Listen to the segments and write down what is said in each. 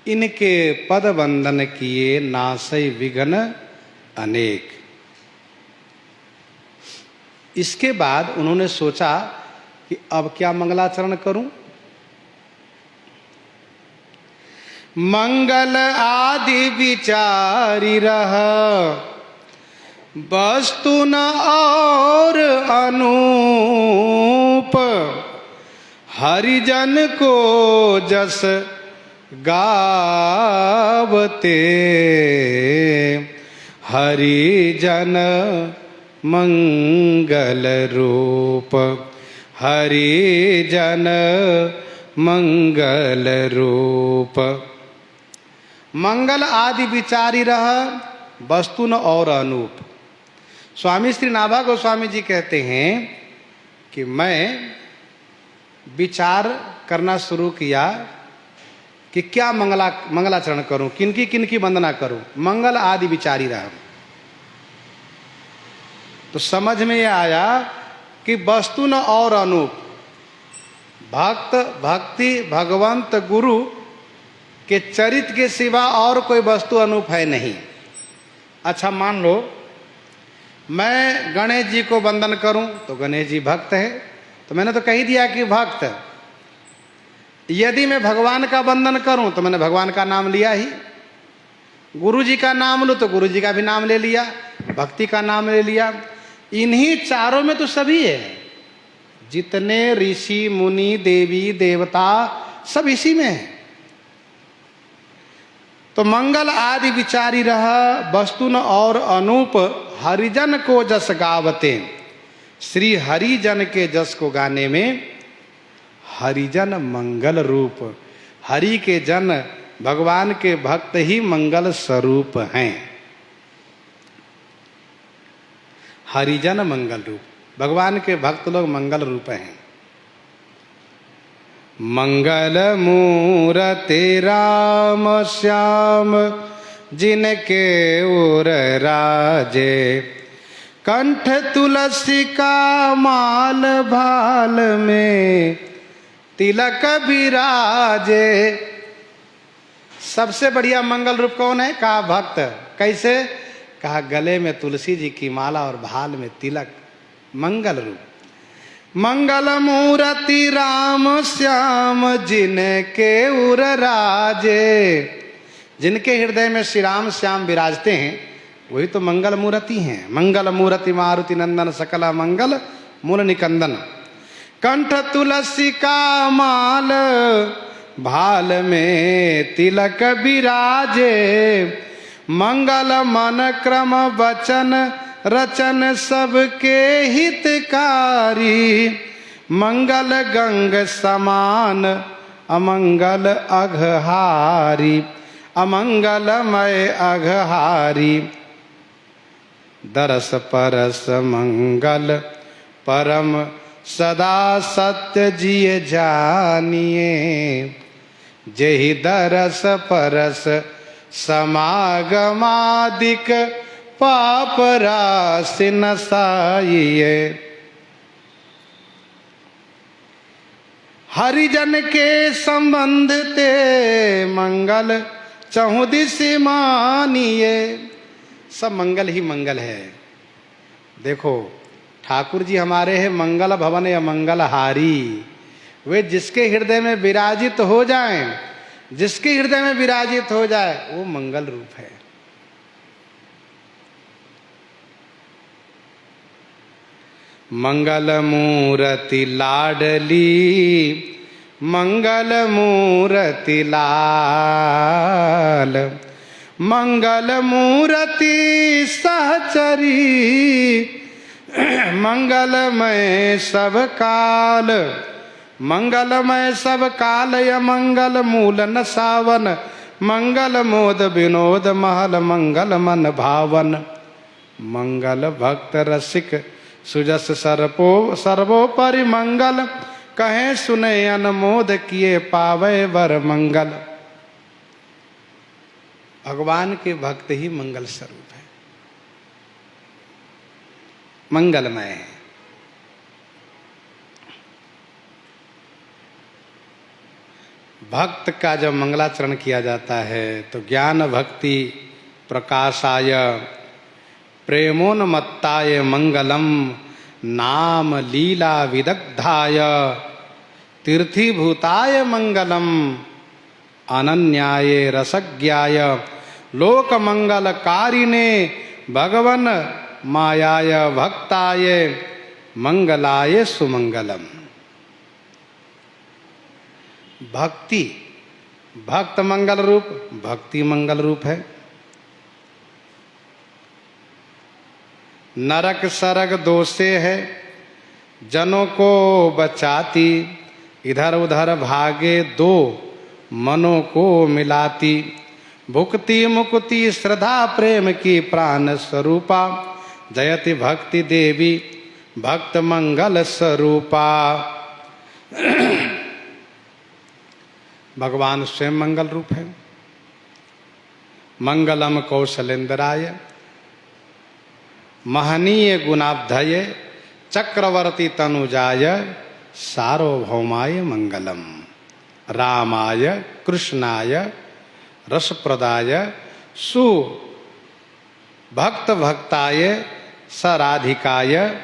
इनके पद वंदन किए नासै विघ्न अनेक। इसके बाद उन्होंने सोचा कि अब क्या मंगलाचरण करूं। मंगल आदि विचारी रह वस्तु न और अनूप, हरिजन को जस गावते हरिजन मंगल रूप, हरिजन मंगल रूप। मंगल आदि विचारी रह वस्तु न और अनूप। स्वामी श्री नाभा गोस्वामी जी कहते हैं कि मैं विचार करना शुरू किया कि क्या मंगलाचरण करूं, किनकी किनकी वंदना करूं। मंगल आदि विचारी रहा, तो समझ में यह आया कि वस्तु न और अनूप। भक्त भक्ति भगवंत गुरु के चरित्र के सिवा और कोई वस्तु अनूप है नहीं। अच्छा, मान लो मैं गणेश जी को वंदन करूं तो गणेश जी भक्त है, तो मैंने तो कह ही दिया कि भक्त। यदि मैं भगवान का वंदन करूं तो मैंने भगवान का नाम लिया ही। गुरु जी का नाम लूं तो गुरु जी का भी नाम ले लिया, भक्ति का नाम ले लिया। इन्हीं चारों में तो सभी है, जितने ऋषि मुनि देवी देवता सब इसी में है। तो मंगल आदि विचारी रह वस्तु न और अनूप, हरिजन को जस गावते। श्री हरिजन के जस को गाने में हरिजन मंगल रूप, हरि के जन भगवान के भक्त ही मंगल स्वरूप हैं। हरिजन मंगल रूप, भगवान के भक्त लोग मंगल रूप हैं। मंगल मूरति राम श्याम जिनके उर राजे, कंठ तुलसी का माल भाल में तिलक विराजे। सबसे बढ़िया मंगल रूप कौन है? कहा भक्त। कैसे? कहा गले में तुलसी जी की माला और भाल में तिलक, मंगल रूप। मंगल मूरति राम श्याम जिनके उर राजे, जिनके हृदय में श्री राम श्याम विराजते हैं वही तो मंगल मूर्ति हैं। मंगल मूर्ति मारुति नंदन सकला मंगल मूल निकंदन। कंठ तुलसी का माल भाल में तिलक विराजे, मंगल मन क्रम वचन रचन सबके हितकारी, मंगल गंग समान अमंगल अघहारी, अमंगलमय अघहारी। दरस परस मंगल परम सदा सत्य जिय जानिए, जेहि दरस परस समागमादिक पाप राशि नसाइए। हरिजन के संबंध ते मंगल चहुदिश मानिए। सब मंगल ही मंगल है। देखो ठाकुर जी हमारे हैं मंगल भवन या मंगलहारी। वे जिसके हृदय में विराजित हो जाएं, जिसके हृदय में विराजित हो जाए वो मंगल रूप है। मंगल मूरति लाडली, मंगल मूरति लाल, मंगल मूरति सहचरी, मंगलमय सब काल, मंगलमय सब काल य मंगल मूल न सावन, मंगल मोद विनोद महल मंगल मन भावन, मंगल भक्त रसिक सुजस सर्वोपरि मंगल, कहे सुने अनमोद किए पावे वर मंगल। भगवान के भक्त ही मंगल स्वरूप है, मंगलमय है। भक्त का जब मंगलाचरण किया जाता है तो ज्ञान भक्ति प्रकाशाय प्रेमोन्मत्ताय मंगलम नाम लीला विदग्धाय तीर्थीभूताय मंगलम अनन्याय रसज्ञाय लोक मंगलकारिणे भगवन मायाय भक्ताय मंगलाय सुमंगलम। भक्ति भक्त मंगल रूप, भक्ति मंगल रूप है। नरक सरग दोषे है जनों को बचाती, इधर उधर भागे दो मनों को मिलाती, भुक्ति मुक्ति श्रद्धा प्रेम की प्राण स्वरूपा, जयति भक्ति देवी भक्त मंगल स्वरूपा। भगवान स्वयं मंगल रूप है। मंगलम कौशलेंद्राय महनीय गुणाब्धये चक्रवर्ती तनुजाय सार्वभौमाय मंगलम। रामाय कृष्णाय रसप्रदाय सु भक्त भक्ताय सराधिकाय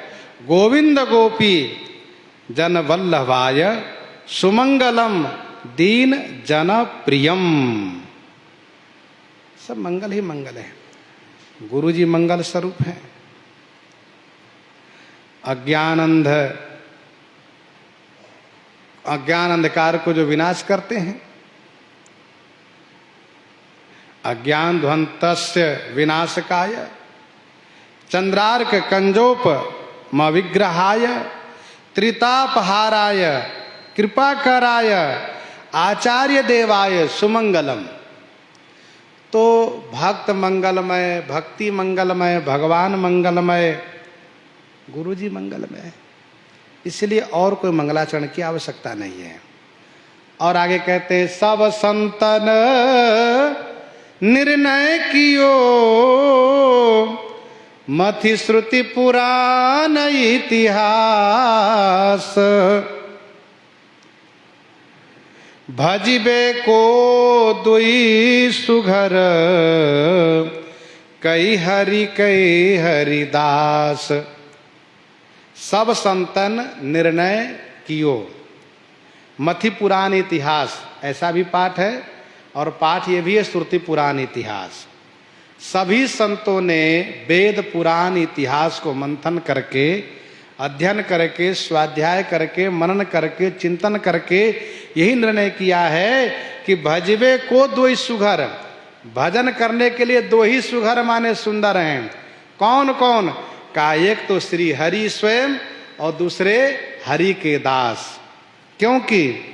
गोविंद गोपी जन वल्लभाय सुमंगलम दीन जन प्रियम। सब मंगल ही मंगल है। गुरु जी मंगल स्वरूप है। अज्ञान अंधकार को जो विनाश करते हैं, अज्ञान ध्वंतस्य विनाशकाय चंद्रार्क कंजोप म विग्रहाय त्रितापहाराय कृपाकराय आचार्य देवाय सुमंगलम। तो भक्त मंगलमय, भक्ति मंगलमय, भगवान मंगलमय, गुरु जी मंगलमय है। इसलिए और कोई मंगलाचरण की आवश्यकता नहीं है। और आगे कहते हैं सब संतन निर्णय कियो मथि श्रुति पुराण इतिहास, भजिबे को दुई सुघर कई हरिदास। सब संतन निर्णय कियो मथि पुराण इतिहास, ऐसा भी पाठ है और पाठ ये भी है श्रुति पुराण इतिहास। सभी संतों ने वेद पुराण इतिहास को मंथन करके, अध्ययन करके, स्वाध्याय करके, मनन करके, चिंतन करके यही निर्णय किया है कि भजवे को दो ही सुघर, भजन करने के लिए दो ही सुघर माने सुंदर हैं। कौन कौन का? एक तो श्री हरि स्वयं और दूसरे हरि के दास। क्योंकि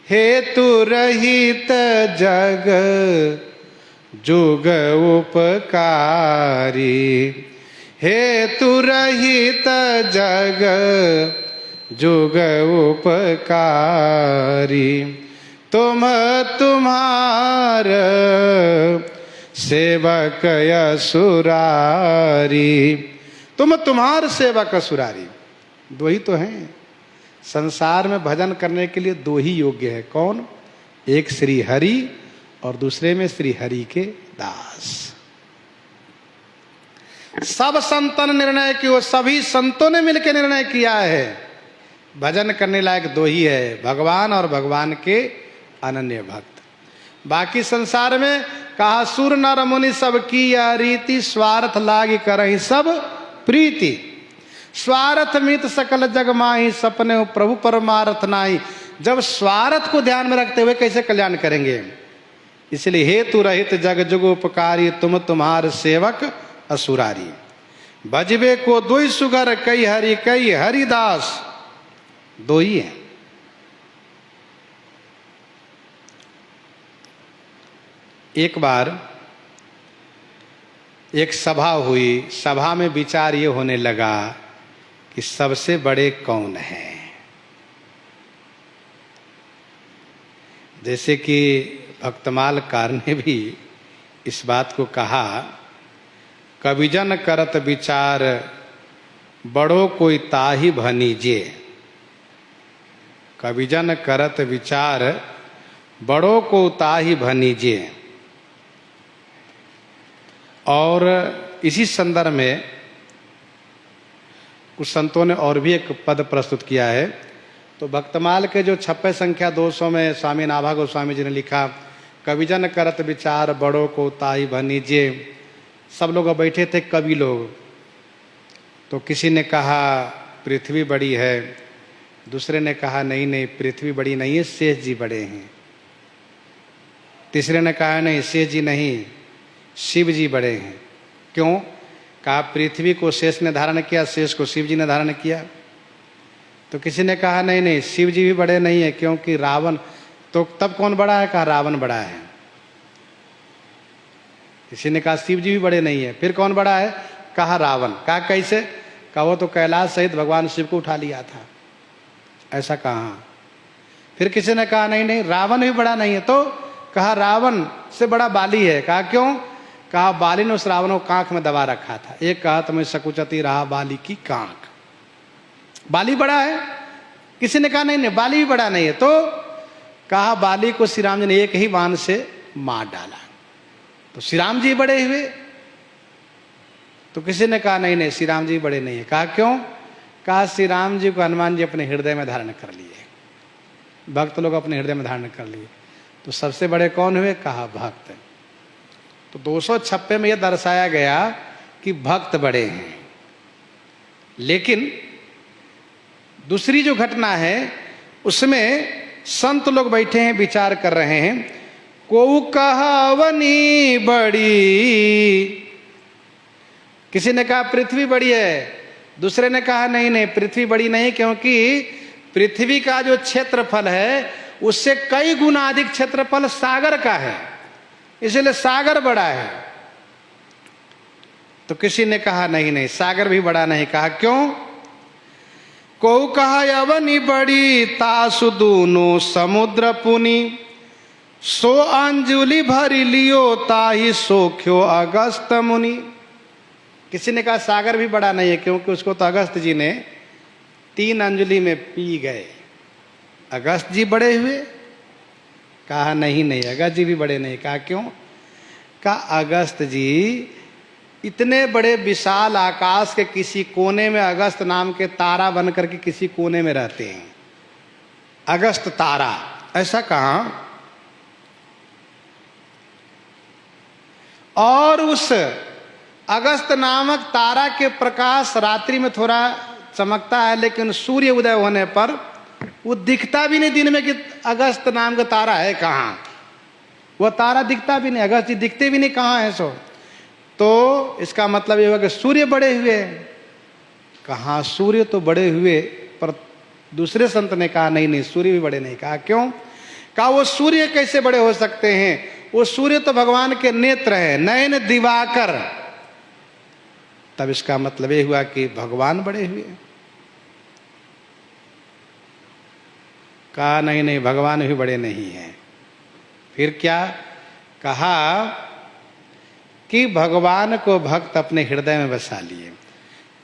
हेतु रहित जग जुग उपकारी, हेतु रहित जग जुग उपकारी, तुम तुम्हार सेवक असुरारी। तुम तुम्हार सेवक असुरारी। दो ही तो हैं संसार में भजन करने के लिए, दो ही योग्य है। कौन? एक श्री हरि और दूसरे में श्री हरि के दास। सब संतन निर्णय किया, सभी संतों ने मिलकर निर्णय किया है भजन करने लायक दो ही है, भगवान और भगवान के अनन्य भक्त। बाकी संसार में कहा सुर नर मुनि सब की यह रीति, स्वार्थ लागी करहि सब प्रीति। स्वार्थ मित सकल जग माही, सपने प्रभु परमार्थ नाही। जब स्वार्थ को ध्यान में रखते हुए कैसे कल्याण करेंगे? इसलिए हेतु रहित जग जुग उपकारी, तुम तुम्हार सेवक असुरारी। भजबे को दुई सुगर कई हरिदास। दो ही है। एक बार एक सभा हुई, सभा में विचार ये होने लगा कि सबसे बड़े कौन हैं। जैसे कि भक्तमालकार ने भी इस बात को कहा, कविजन करत विचार बड़ो कोई ताहि भनीजे। कविजन करत विचार बड़ों को ताहि भनीजे। और इसी संदर्भ में कुछ संतों ने और भी एक पद प्रस्तुत किया है। तो भक्तमाल के जो 56 संख्या 200 में स्वामी नाभा गोस्वामी जी ने लिखा, कविजन करत विचार बड़ों को ताहि भनीजे। सब लोग बैठे थे कवि लोग, तो किसी ने कहा पृथ्वी बड़ी है, दूसरे ने कहा नहीं नहीं पृथ्वी बड़ी नहीं है, शेष जी बड़े हैं। तीसरे ने कहा नहीं शेष जी नहीं, शिव जी बड़े हैं। क्यों? कहा पृथ्वी को शेष ने धारण किया, शेष को शिव जी ने धारण किया। तो किसी ने कहा नहीं नहीं शिव जी भी बड़े नहीं है, क्योंकि रावण। तो तब कौन बड़ा है? कहा रावण बड़ा है। किसी ने कहा शिव जी भी बड़े नहीं है, फिर कौन बड़ा है? कहा रावण। कहा कैसे? कहा वो तो कैलाश सहित भगवान शिव को उठा लिया था। ऐसा कहा। फिर किसी ने कहा नहीं नहीं रावण भी बड़ा नहीं है, तो कहा रावण से बड़ा बाली है। कहा क्यों? कहा बाली ने उस रावण को कांख में दबा रखा था। एक कहा तो मैं सकुचती रहा बाली की कांख, बाली बड़ा है। किसी ने कहा नहीं नहीं बाली भी बड़ा नहीं है, तो कहा बाली को श्री राम जी ने एक ही बाण से मार डाला, तो श्री राम जी बड़े हुए। तो किसी ने कहा नहीं नहीं श्री राम जी बड़े नहीं है। कहा क्यों? कहा श्री राम जी को हनुमान जी अपने हृदय में धारण कर लिए, भक्त लोग अपने हृदय में धारण कर लिए। तो सबसे बड़े कौन हुए? कहा भक्त। तो 256 में यह दर्शाया गया कि भक्त बड़े हैं। लेकिन दूसरी जो घटना है उसमें संत लोग बैठे हैं, विचार कर रहे हैं। को कहावनी बड़ी, किसी ने कहा पृथ्वी बड़ी है, दूसरे ने कहा नहीं नहीं पृथ्वी बड़ी नहीं, क्योंकि पृथ्वी का जो क्षेत्रफल है उससे कई गुना अधिक क्षेत्रफल सागर का है, इसलिए सागर बड़ा है। तो किसी ने कहा नहीं नहीं सागर भी बड़ा नहीं। कहा क्यों? को कहा अवनी बड़ी तासु दूनो समुद्र पुनि, सो अंजुलि भरी लियो ताहि सोख्यो अगस्त मुनि। किसी ने कहा सागर भी बड़ा नहीं है, क्योंकि उसको तो अगस्त जी ने 3 अंजुलि में पी गए। अगस्त जी बड़े हुए? कहा नहीं नहीं अगस्त जी भी बड़े नहीं। कहा क्यों? कहा अगस्त जी इतने बड़े विशाल आकाश के किसी कोने में अगस्त नाम के तारा बन करके किसी कोने में रहते हैं, अगस्त तारा। ऐसा कहा? और उस अगस्त नामक तारा के प्रकाश रात्रि में थोड़ा चमकता है, लेकिन सूर्य उदय होने पर वो दिखता भी नहीं दिन में कि अगस्त नाम का तारा है कहाँ। वह तारा दिखता भी नहीं, अगस्त जी दिखते भी नहीं कहाँ है। सो तो इसका मतलब ये हुआ कि सूर्य बड़े हुए। कहाँ सूर्य तो बड़े हुए, पर दूसरे संत ने कहा नहीं नहीं सूर्य भी बड़े नहीं। कहा क्यों? कहा वो सूर्य कैसे बड़े हो सकते हैं? वो सूर्य तो भगवान के नेत्र है, नयन दिवाकर। तब इसका मतलब ये हुआ कि भगवान बड़े हुए। कहा नहीं नहीं भगवान भी बड़े नहीं हैं। फिर क्या कहा? कि भगवान को भक्त अपने हृदय में बसा लिए।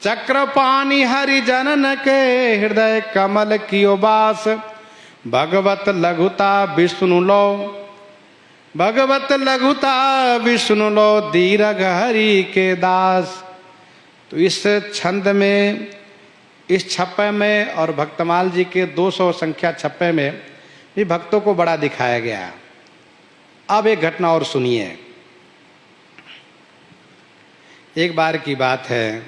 चक्रपाणि हरि जनन के हृदय कमल कियो बास, भगवत लघुता विष्णु लो, भगवत लघुता विष्णु लो दीर्घ हरि के दास। तो इस छंद में, इस 56 में और भक्तमाल जी के 200 संख्या 56 में भी भक्तों को बड़ा दिखाया गया। अब एक घटना और सुनिए। एक बार की बात है,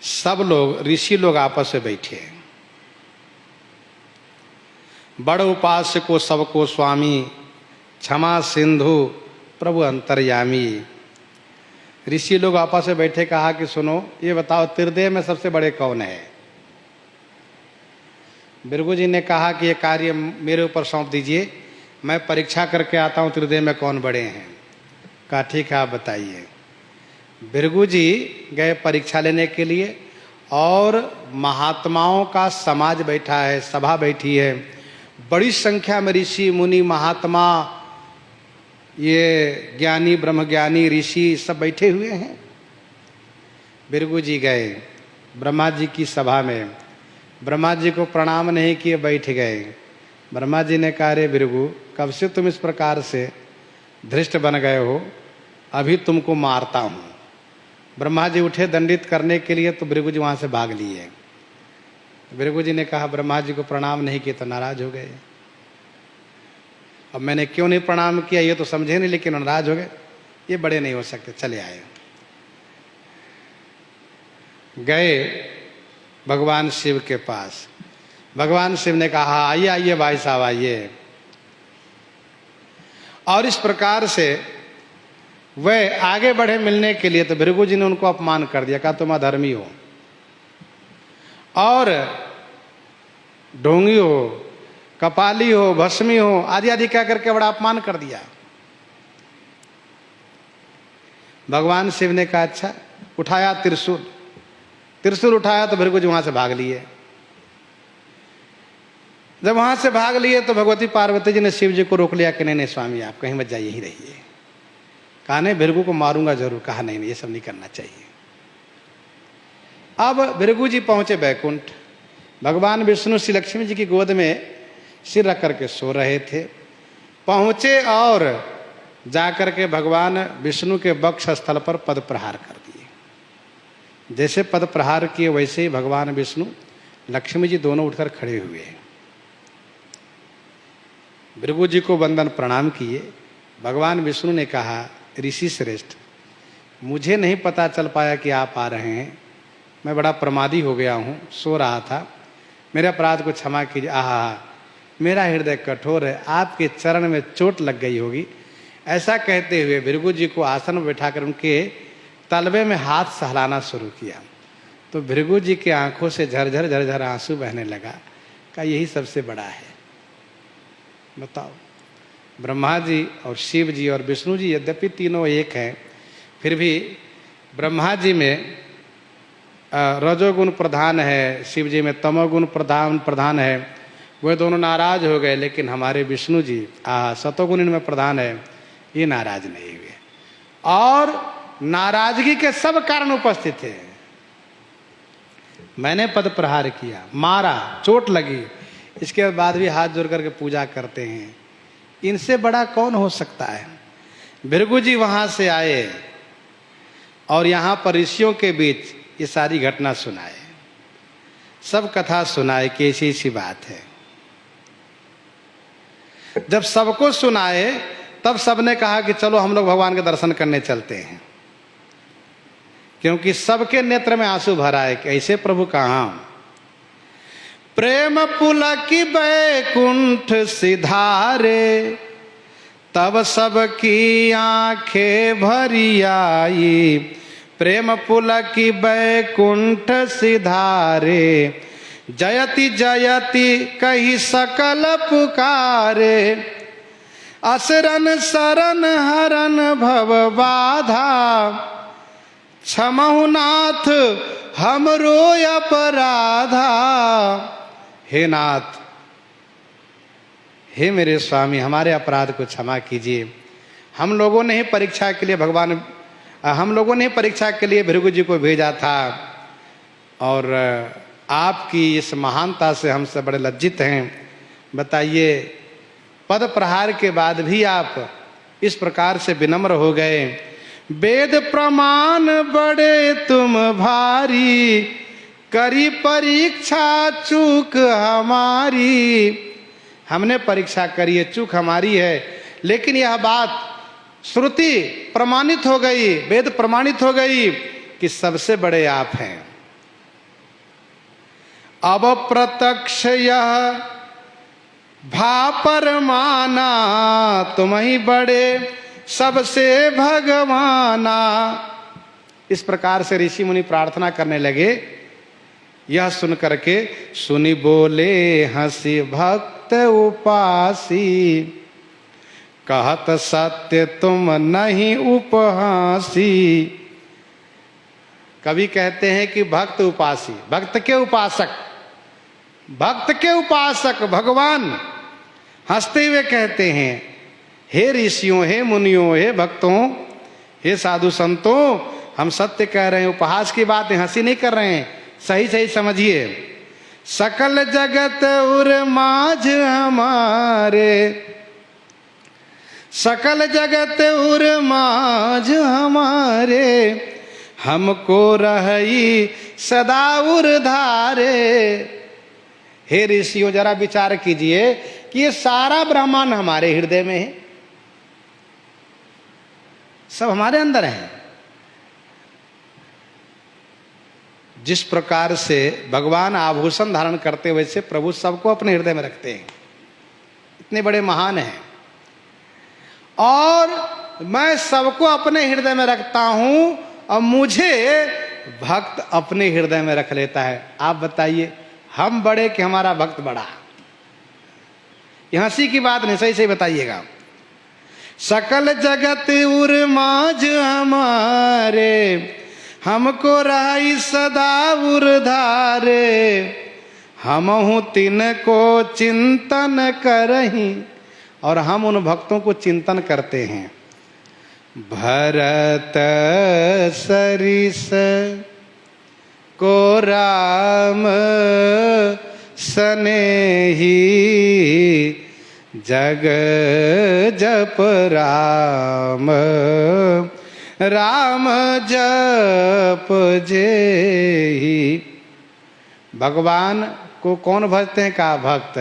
सब लोग ऋषि लोग आपस में बैठे, बड़ उपास्य को सबको स्वामी, क्षमा सिंधु प्रभु अंतर्यामी। ऋषि लोग आपस में बैठे, कहा कि सुनो ये बताओ त्रिदेव में सबसे बड़े कौन है? भृगु जी ने कहा कि ये कार्य मेरे ऊपर सौंप दीजिए, मैं परीक्षा करके आता हूँ त्रिदेव में कौन बड़े हैं। कहा ठीक है आप बताइए। भृगु जी गए परीक्षा लेने के लिए, और महात्माओं का समाज बैठा है, सभा बैठी है, बड़ी संख्या में ऋषि मुनि महात्मा, ये ज्ञानी ब्रह्मज्ञानी ऋषि सब बैठे हुए हैं। भृगु जी गए ब्रह्मा जी की सभा में, ब्रह्मा जी को प्रणाम नहीं किए, बैठ गए। ब्रह्मा जी ने कहा, रे भृगु, कब से तुम इस प्रकार से धृष्ट बन गए हो, अभी तुमको मारता हूं। ब्रह्मा जी उठे दंडित करने के लिए, तो भृगु जी वहां से भाग लिए। भृगु जी ने कहा, ब्रह्मा जी को प्रणाम नहीं किए तो नाराज हो गए। अब मैंने क्यों नहीं प्रणाम किया ये तो समझे नहीं, लेकिन नाराज हो गए, ये बड़े नहीं हो सकते। चले आए, गए भगवान शिव के पास। भगवान शिव ने कहा, आइए आइए भाई साहब आइए। और इस प्रकार से वह आगे बढ़े मिलने के लिए, तो भृगु जी ने उनको अपमान कर दिया, कहा तुम अधर्मी हो और ढोंगी हो, कपाली हो, भस्मी हो, आदि आदि कह करके बड़ा अपमान कर दिया। भगवान शिव ने कहा, अच्छा, उठाया त्रिशूल। त्रिशूल उठाया तो भृगु जी वहां से भाग लिए। जब वहां से भाग लिए तो भगवती पार्वती जी ने शिव जी को रोक लिया कि नहीं नहीं स्वामी, आप कहीं मत जाइए, यहीं रहिए। कहा नहीं, भृगु को मारूंगा जरूर। कहा नहीं नहीं, ये सब नहीं करना चाहिए। अब भृगु जी पहुंचे बैकुंठ। भगवान विष्णु श्री लक्ष्मी जी की गोद में सिर रख करके सो रहे थे। पहुंचे और जाकर के भगवान विष्णु के वक्ष स्थल पर पद प्रहार कर दिए। जैसे पद प्रहार किए वैसे ही भगवान विष्णु लक्ष्मी जी दोनों उठकर खड़े हुए। भृगु जी को वंदन प्रणाम किए। भगवान विष्णु ने कहा, ऋषि श्रेष्ठ, मुझे नहीं पता चल पाया कि आप आ रहे हैं। मैं बड़ा प्रमादी हो गया हूँ, सो रहा था, मेरे अपराध को क्षमा कीजिए। आहा, मेरा हृदय कठोर है, आपके चरण में चोट लग गई होगी। ऐसा कहते हुए भृगु जी को आसन में बैठाकर उनके तलवे में हाथ सहलाना शुरू किया। तो भृगु जी के आंखों से झरझर झरझर आंसू बहने लगा। कहा, यही सबसे बड़ा है। बताओ, ब्रह्मा जी और शिव जी और विष्णु जी यद्यपि तीनों एक हैं, फिर भी ब्रह्मा जी में रजोगुण प्रधान है, शिव जी में तमोगुण प्रधान है। वे दोनों नाराज हो गए, लेकिन हमारे विष्णु जी सतोगुण इनमें प्रधान है, ये नाराज नहीं हुए। और नाराजगी के सब कारण उपस्थित थे। मैंने पद प्रहार किया, मारा, चोट लगी, इसके बाद भी हाथ जोड़ करके पूजा करते हैं। इनसे बड़ा कौन हो सकता है। भृगु जी वहां से आए और यहां पर ऋषियों के बीच ये सारी घटना सुनाए, सब कथा सुनाए कि ऐसी ऐसी बात है। जब सबको सुनाए तब सबने कहा कि चलो हम लोग भगवान के दर्शन करने चलते हैं, क्योंकि सबके नेत्र में आंसू भरा है कि ऐसे प्रभु कहाँ। प्रेम पुलकी बैकुंठ सिधारे, तब सबकी आंखें भरी आई। प्रेम पुलकी बैकुंठ सिधारे, जयति जयति कही सकल पुकारे। असरन शरण हरन भव बाधा, क्षमहु नाथ हमरो अपराधा। हे नाथ, हे मेरे स्वामी, हमारे अपराध को क्षमा कीजिए। हम लोगों ने ही परीक्षा के लिए भृगु जी को भेजा था, और आपकी इस महानता से हम सब बड़े लज्जित हैं। बताइए, पद प्रहार के बाद भी आप इस प्रकार से विनम्र हो गए। वेद प्रमाण बड़े तुम भारी, करी परीक्षा चूक हमारी। हमने परीक्षा करी है, चूक हमारी है, लेकिन यह बात श्रुति प्रमाणित हो गई, वेद प्रमाणित हो गई कि सबसे बड़े आप हैं। अब प्रत्यक्ष यह भा परमाना, तुम ही बड़े सबसे भगवाना। इस प्रकार से ऋषि मुनि प्रार्थना करने लगे। यह सुन करके सुनी बोले हंसी भक्त उपासी, कहत सत्य तुम नहीं उपहासी। कवि कहते हैं कि भक्त उपासी, भक्त के उपासक, भक्त के उपासक भगवान हंसते हुए कहते हैं, हे ऋषियों, हे मुनियों, हे भक्तों, हे साधु संतों, हम सत्य कह रहे हैं, उपहास की बात है, हंसी नहीं कर रहे हैं। सही सही समझिए, सकल जगत उर माझ हमारे, सकल जगत उर माझ हमारे, हमको रही सदा उर धारे। हे ऋषियों जरा विचार कीजिए कि ये सारा ब्रह्मांड हमारे हृदय में है, सब हमारे अंदर है। जिस प्रकार से भगवान आभूषण धारण करते वैसे प्रभु सबको अपने हृदय में रखते हैं, इतने बड़े महान हैं। और मैं सबको अपने हृदय में रखता हूं और मुझे भक्त अपने हृदय में रख लेता है। आप बताइए हम बड़े कि हमारा भक्त बड़ा? ये हंसी की बात नहीं, सही सही बताइएगा। सकल जगत उर माझ हमारे, हमको रही सदा उर धारे, हमहु तिनको चिंतन करहीं। और हम उन भक्तों को चिंतन करते हैं। भरत सरिस को राम सनेही, जग जप राम राम जप जेहि। भगवान को कौन भजते हैं? कहा भक्त।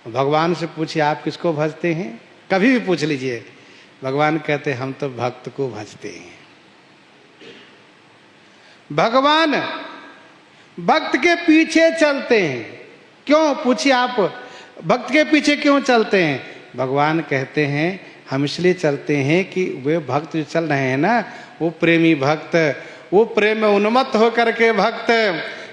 भगवान से पूछिए आप किसको भजते हैं? कभी भी पूछ लीजिए, भगवान कहते हैं हम तो भक्त को भजते हैं। भगवान भक्त के पीछे चलते हैं। क्यों? पूछिए आप, भक्त के पीछे क्यों चलते हैं? भगवान कहते हैं हम इसलिए चलते हैं कि वे भक्त जो चल रहे हैं ना, वो प्रेमी भक्त, वो प्रेम में उन्मत्त होकर के भक्त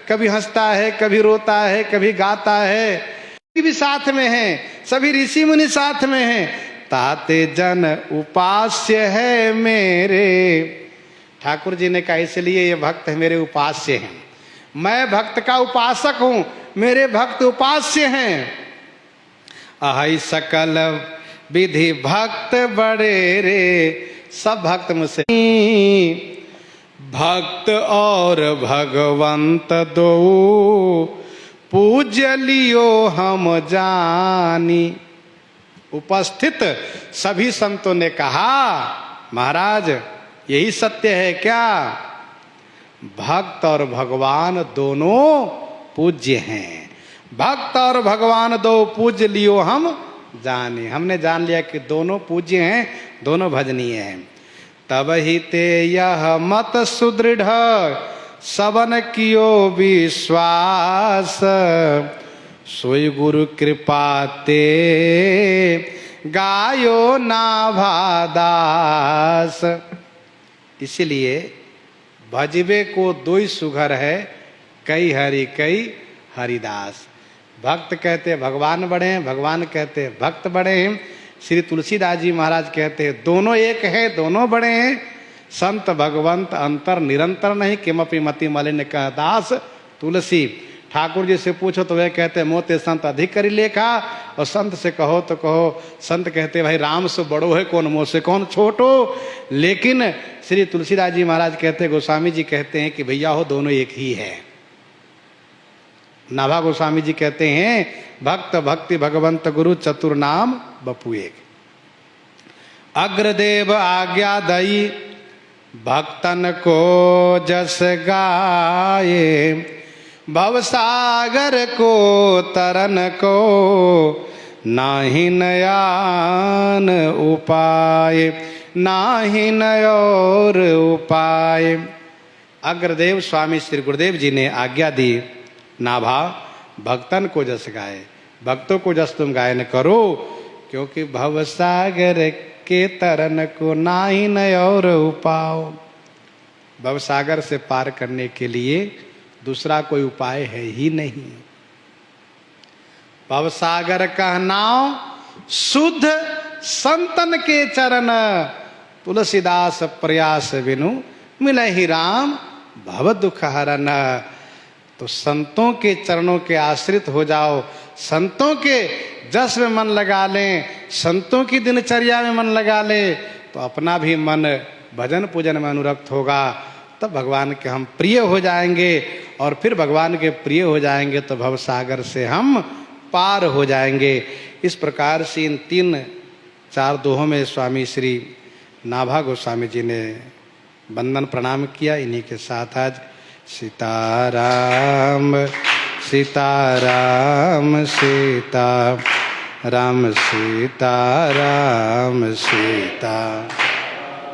कभी हंसता है, कभी रोता है, कभी गाता है, भी साथ में हैं, सभी ऋषि मुनि साथ में हैं। ताते जन उपास्य है मेरे। ठाकुर जी ने कहा इसलिए ये भक्त मेरे उपास्य हैं, मैं भक्त का उपासक हूं, मेरे भक्त उपास्य हैं। अहि सकल विधि भक्त बड़े रे, सब भक्त मुझसे। भक्त और भगवंत दो पूज्य लियो हम जानी। उपस्थित सभी संतों ने कहा महाराज यही सत्य है क्या? भक्त और भगवान दोनों पूज्य हैं। भक्त और भगवान दो पूज्य लियो हम जाने। हमने जान लिया कि दोनों पूज्य हैं, दोनों भजनीय हैं। तब ही ते यह मत सुदृढ़ सबन कियो विश्वास, सोई गुरु कृपा ते गायो नाभादास। इसलिए भजबे को दो ही सुघर है, कई हरि कई हरिदास। भक्त कहते भगवान बड़े हैं, भगवान कहते भक्त बड़े हैं। श्री तुलसीदास जी महाराज कहते हैं दोनों एक है, दोनों बड़े हैं। संत भगवंत अंतर निरंतर नहीं, किमपि मति मलिन कह दास तुलसी। ठाकुर जी से पूछो तो वे कहते मोते संत अधिक करी लेखा, और संत से कहो तो कहो, संत कहते भाई राम से बड़ो है कौन, मोह से कौन छोटो। लेकिन श्री तुलसीदास जी महाराज कहते, गोस्वामी जी कहते हैं कि भैया हो दोनों एक ही है। नाभा गोस्वामी जी कहते हैं भक्त भक्ति भगवंत गुरु चतुर नाम बपू एक। अग्रदेव आज्ञा दई भक्तन को जस गाये, भवसागर को तरन को नाही नयान उपाय, नाही नयोर उपाय। अग्रदेव स्वामी श्री गुरुदेव जी ने आज्ञा दी नाभा भक्तन को जस गाए, भक्तों को जस तुम गायन करो, क्योंकि भवसागर के तरन को नाही नयोर उपाय। भवसागर से पार करने के लिए दूसरा कोई उपाय है ही नहीं। भवसागर का नाव शुद्ध संतन के चरण, तुलसीदास प्रयास बिनु मिलहि राम भव दुख हरन। तो संतों के चरणों के आश्रित हो जाओ, संतों के जस में मन लगा लें, संतों की दिनचर्या में मन लगा ले, तो अपना भी मन भजन पूजन में अनुरक्त होगा। तब भगवान के हम प्रिय हो जाएंगे और फिर भगवान के प्रिय हो जाएंगे तो भव सागर से हम पार हो जाएंगे। इस प्रकार से इन 3-4 दोहों में स्वामी श्री नाभा गोस्वामी जी ने वंदन प्रणाम किया। इन्हीं के साथ आज सीताराम सीताराम सीता राम सीताराम सीता